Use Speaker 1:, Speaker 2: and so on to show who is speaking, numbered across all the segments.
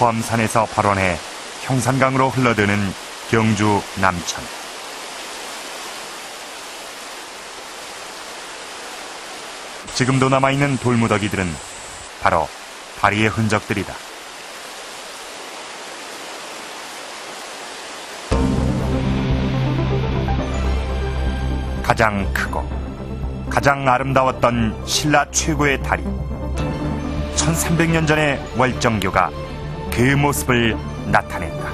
Speaker 1: 포암산에서 발원해 형산강으로 흘러드는 경주 남천. 지금도 남아있는 돌무더기들은 바로 다리의 흔적들이다. 가장 크고 가장 아름다웠던 신라 최고의 다리. 1300년 전의 월정교가 그 모습을 나타낸다.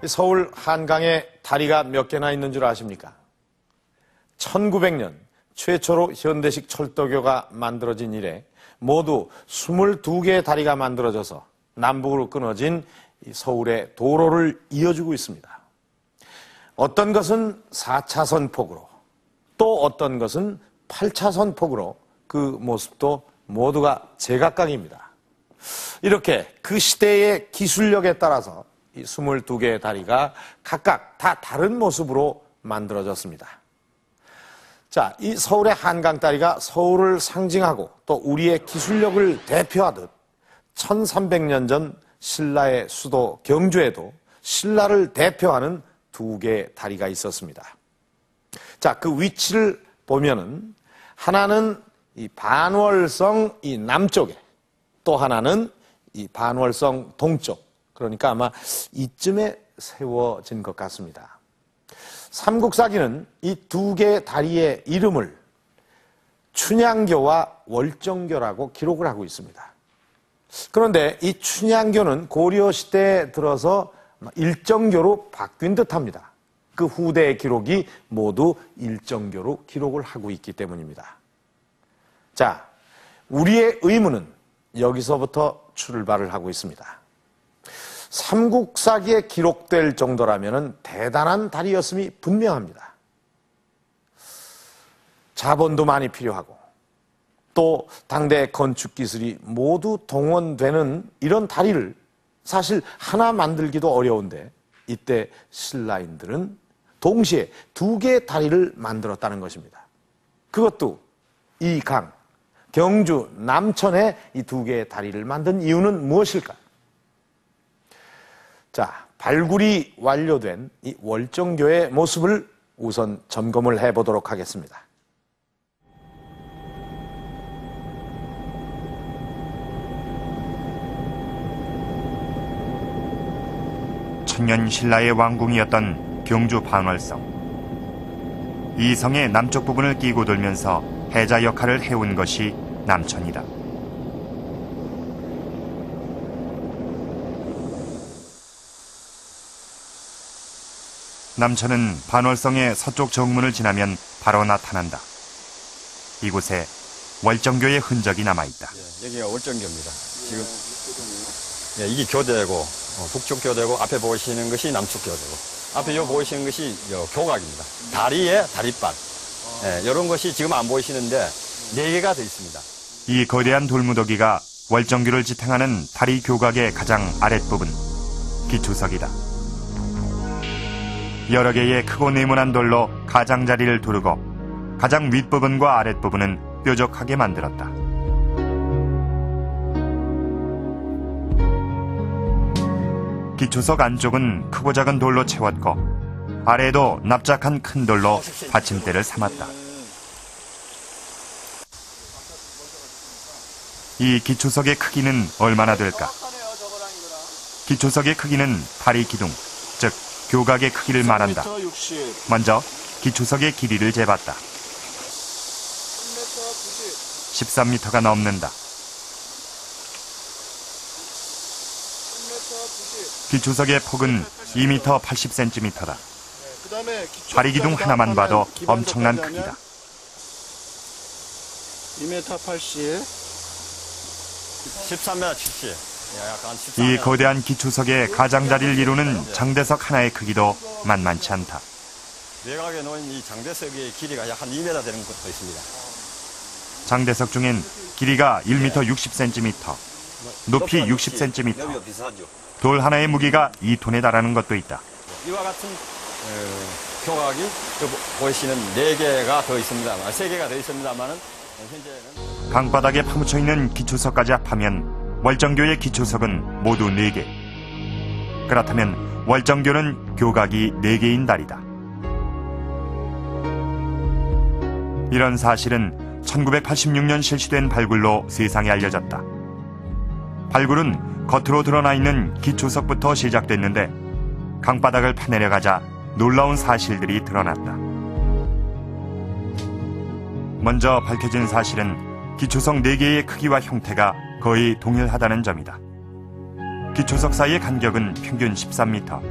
Speaker 2: 서울 한강에 다리가 몇 개나 있는 줄 아십니까? 1900년 최초로 현대식 철도교가 만들어진 이래 모두 22개의 다리가 만들어져서 남북으로 끊어진 서울의 도로를 이어주고 있습니다. 어떤 것은 4차선 폭으로, 또 어떤 것은 8차선 폭으로 그 모습도 모두가 제각각입니다. 이렇게 그 시대의 기술력에 따라서 이 22개의 다리가 각각 다 다른 모습으로 만들어졌습니다. 자, 이 서울의 한강다리가 서울을 상징하고 또 우리의 기술력을 대표하듯 1300년 전 신라의 수도 경주에도 신라를 대표하는 두 개의 다리가 있었습니다. 자, 그 위치를 보면은 하나는 이 반월성 이 남쪽에, 또 하나는 이 반월성 동쪽, 그러니까 아마 이쯤에 세워진 것 같습니다. 삼국사기는 이 두 개의 다리의 이름을 춘향교와 월정교라고 기록을 하고 있습니다. 그런데 이 춘향교는 고려시대에 들어서 일정교로 바뀐 듯합니다. 그 후대의 기록이 모두 일정교로 기록을 하고 있기 때문입니다. 자, 우리의 의문은 여기서부터 출발을 하고 있습니다. 삼국사기에 기록될 정도라면 대단한 다리였음이 분명합니다. 자본도 많이 필요하고 또 당대 건축 기술이 모두 동원되는 이런 다리를 사실 하나 만들기도 어려운데 이때 신라인들은 동시에 두 개의 다리를 만들었다는 것입니다. 그것도 이 강, 경주 남천에 이 두 개의 다리를 만든 이유는 무엇일까? 자, 발굴이 완료된 이 월정교의 모습을 우선 점검을 해보도록 하겠습니다.
Speaker 1: 천년 신라의 왕궁이었던 경주 반월성. 이 성의 남쪽 부분을 끼고 돌면서 해자 역할을 해온 것이 남천이다. 남천은 반월성의 서쪽 정문을 지나면 바로 나타난다. 이곳에 월정교의 흔적이 남아있다.
Speaker 3: 여기가 월정교입니다. 지금 이게 교대고 북쪽 교대고 앞에 보이시는 것이 남쪽 교대고 앞에 요 보이시는 것이 교각입니다. 다리에 다리밭 이런 것이 지금 안 보이시는데 4개가 더 있습니다.
Speaker 1: 이 거대한 돌무더기가 월정교를 지탱하는 다리 교각의 가장 아랫부분, 기초석이다. 여러 개의 크고 네모난 돌로 가장자리를 두르고 가장 윗부분과 아랫부분은 뾰족하게 만들었다. 기초석 안쪽은 크고 작은 돌로 채웠고 아래에도 납작한 큰 돌로 받침대를 삼았다. 이 기초석의 크기는 얼마나 될까? 기초석의 크기는 다리 기둥, 즉 교각의 크기를 말한다. 먼저 기초석의 길이를 재봤다. 13m가 넘는다. 기초석의 폭은 2m 80cm다. 다리 기둥 하나만 봐도 엄청난 크기다.
Speaker 3: 2m 80, 13m 70.
Speaker 1: 이 거대한 기초석의 가장자리를 이루는 장대석 하나의 크기도 만만치 않다.
Speaker 3: 외곽에 놓인 이 장대석의 길이가 약 한 2m 되는 것도 있습니다.
Speaker 1: 장대석 중엔 길이가 1m 60cm, 높이 60cm, 돌 하나의 무게가 2톤에 달하는 것도 있다.
Speaker 3: 이와 같은 교각이 보이시는 4개가 더 있습니다만, 3개가 더 있습니다만은 현재는
Speaker 1: 강바닥에 파묻혀 있는 기초석까지 합하면 월정교의 기초석은 모두 4개. 그렇다면 월정교는 교각이 4개인 달이다. 이런 사실은 1986년 실시된 발굴로 세상에 알려졌다. 발굴은 겉으로 드러나 있는 기초석부터 시작됐는데 강바닥을 파내려가자 놀라운 사실들이 드러났다. 먼저 밝혀진 사실은 기초석 4개의 크기와 형태가 거의 동일하다는 점이다. 기초석 사이의 간격은 평균 13m.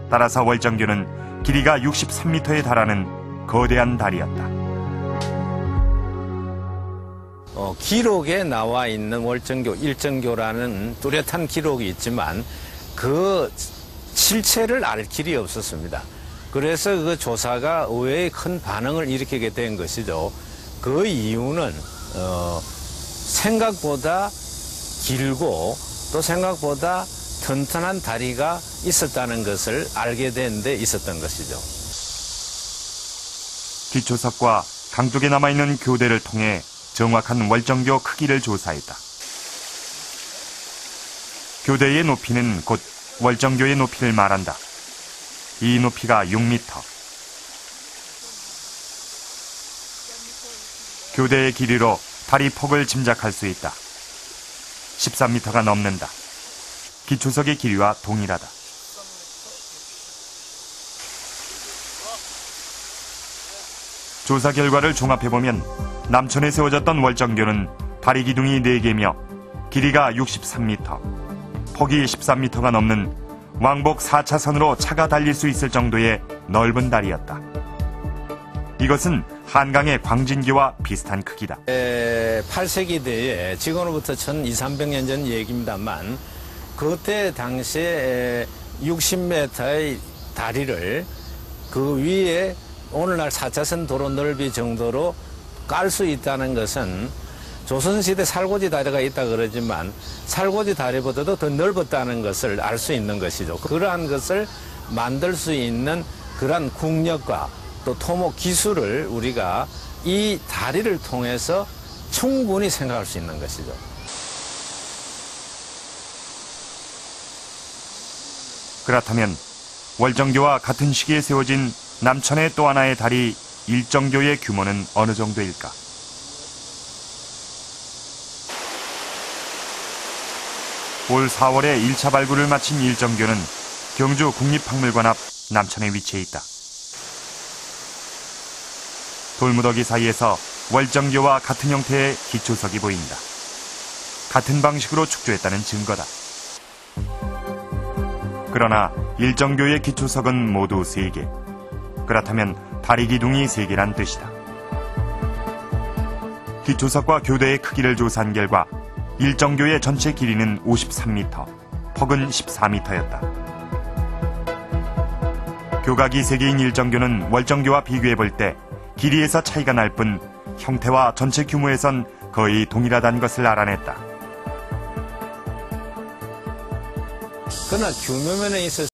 Speaker 1: 따라서 월정교는 길이가 63m에 달하는 거대한 달이었다.
Speaker 4: 기록에 나와 있는 월정교, 일정교라는 뚜렷한 기록이 있지만 그 실체를 알 길이 없었습니다. 그래서 그 조사가 의외의 큰 반응을 일으키게 된 것이죠. 그 이유는 생각보다 길고 또 생각보다 튼튼한 다리가 있었다는 것을 알게 된 데 있었던 것이죠.
Speaker 1: 기초석과 강쪽에 남아있는 교대를 통해 정확한 월정교 크기를 조사했다. 교대의 높이는 곧 월정교의 높이를 말한다. 이 높이가 6m. 교대의 길이로 다리 폭을 짐작할 수 있다. 13m가 넘는다. 기초석의 길이와 동일하다. 조사 결과를 종합해보면 남천에 세워졌던 월정교는 다리 기둥이 4개며 길이가 63m, 폭이 13m가 넘는 왕복 4차선으로 차가 달릴 수 있을 정도의 넓은 다리였다. 이것은 한강의 광진교와 비슷한 크기다.
Speaker 4: 8세기대에 지금으로부터 1200~300년 전 얘기입니다만 그때 당시에 60m의 다리를 그 위에 오늘날 4차선 도로 넓이 정도로 깔 수 있다는 것은 조선시대 살고지 다리가 있다 그러지만 살고지 다리보다도 더 넓었다는 것을 알 수 있는 것이죠. 그러한 것을 만들 수 있는 그러한 국력과 또 토목 기술을 우리가 이 다리를 통해서 충분히 생각할 수 있는 것이죠.
Speaker 1: 그렇다면 월정교와 같은 시기에 세워진 남천의 또 하나의 다리 일정교의 규모는 어느 정도일까? 올 4월에 1차 발굴을 마친 일정교는 경주 국립박물관 앞 남천에 위치해 있다. 돌무더기 사이에서 월정교와 같은 형태의 기초석이 보인다. 같은 방식으로 축조했다는 증거다. 그러나 일정교의 기초석은 모두 3개. 그렇다면 다리 기둥이 3개란 뜻이다. 기초석과 교대의 크기를 조사한 결과 일정교의 전체 길이는 53m, 폭은 14m였다. 교각이 3개인 일정교는 월정교와 비교해볼 때 길이에서 차이가 날 뿐 형태와 전체 규모에선 거의 동일하다는 것을 알아냈다.
Speaker 4: 그러나 규모면에 있어서